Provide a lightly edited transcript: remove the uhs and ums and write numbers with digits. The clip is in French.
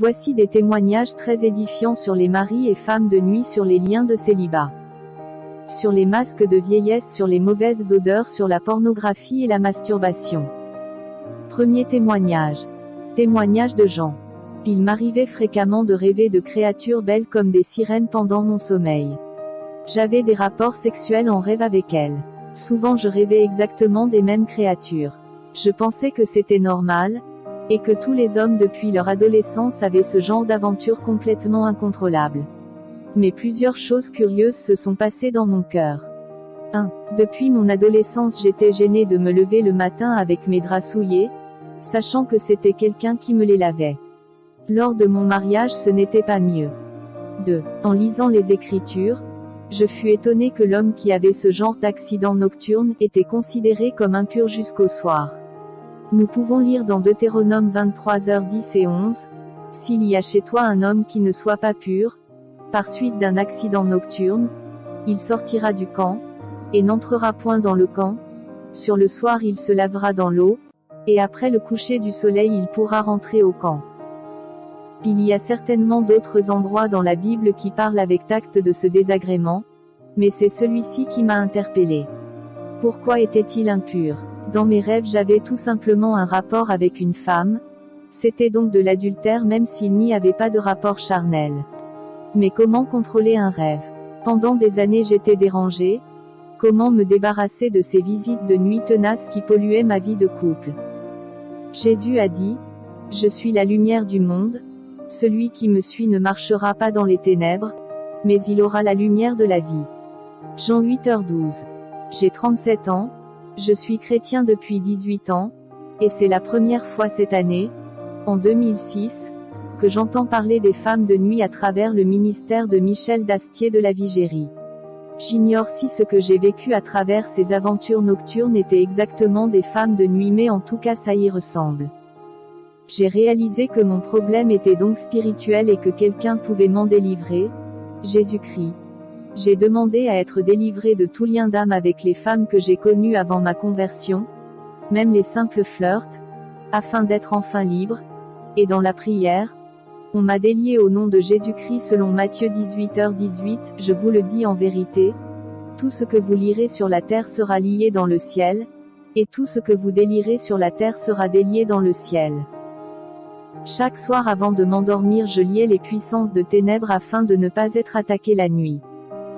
Voici des témoignages très édifiants sur les maris et femmes de nuit, sur les liens de célibat, sur les masques de vieillesse, sur les mauvaises odeurs, sur la pornographie et la masturbation. Premier témoignage. Témoignage de Jean. Il m'arrivait fréquemment de rêver de créatures belles comme des sirènes pendant mon sommeil. J'avais des rapports sexuels en rêve avec elles. Souvent je rêvais exactement des mêmes créatures. Je pensais que c'était normal, et que tous les hommes depuis leur adolescence avaient ce genre d'aventure complètement incontrôlable. Mais plusieurs choses curieuses se sont passées dans mon cœur. 1. Depuis mon adolescence, j'étais gênée de me lever le matin avec mes draps souillés, sachant que c'était quelqu'un qui me les lavait. Lors de mon mariage, ce n'était pas mieux. 2. En lisant les Écritures, je fus étonnée que l'homme qui avait ce genre d'accident nocturne était considéré comme impur jusqu'au soir. Nous pouvons lire dans Deutéronome 23h10 et 11, « S'il y a chez toi un homme qui ne soit pas pur, par suite d'un accident nocturne, il sortira du camp, et n'entrera point dans le camp, sur le soir il se lavera dans l'eau, et après le coucher du soleil il pourra rentrer au camp. » Il y a certainement d'autres endroits dans la Bible qui parlent avec tact de ce désagrément, mais c'est celui-ci qui m'a interpellé. Pourquoi était-il impur? Dans mes rêves j'avais tout simplement un rapport avec une femme, c'était donc de l'adultère même s'il n'y avait pas de rapport charnel. Mais comment contrôler un rêve? Pendant des années j'étais dérangée. Comment me débarrasser de ces visites de nuit tenaces qui polluaient ma vie de couple? Jésus a dit, « Je suis la lumière du monde, celui qui me suit ne marchera pas dans les ténèbres, mais il aura la lumière de la vie. » Jean 8h12. J'ai 37 ans, je suis chrétien depuis 18 ans, et c'est la première fois cette année, en 2006, que j'entends parler des femmes de nuit à travers le ministère de Michel d'Astier de la Vigérie. J'ignore si ce que j'ai vécu à travers ces aventures nocturnes étaient exactement des femmes de nuit, mais en tout cas ça y ressemble. J'ai réalisé que mon problème était donc spirituel et que quelqu'un pouvait m'en délivrer, Jésus-Christ. J'ai demandé à être délivré de tout lien d'âme avec les femmes que j'ai connues avant ma conversion, même les simples flirts, afin d'être enfin libre, et dans la prière, on m'a délié au nom de Jésus-Christ selon Matthieu 18h18, je vous le dis en vérité, tout ce que vous lirez sur la terre sera lié dans le ciel, et tout ce que vous délierez sur la terre sera délié dans le ciel. Chaque soir avant de m'endormir je liais les puissances de ténèbres afin de ne pas être attaqué la nuit.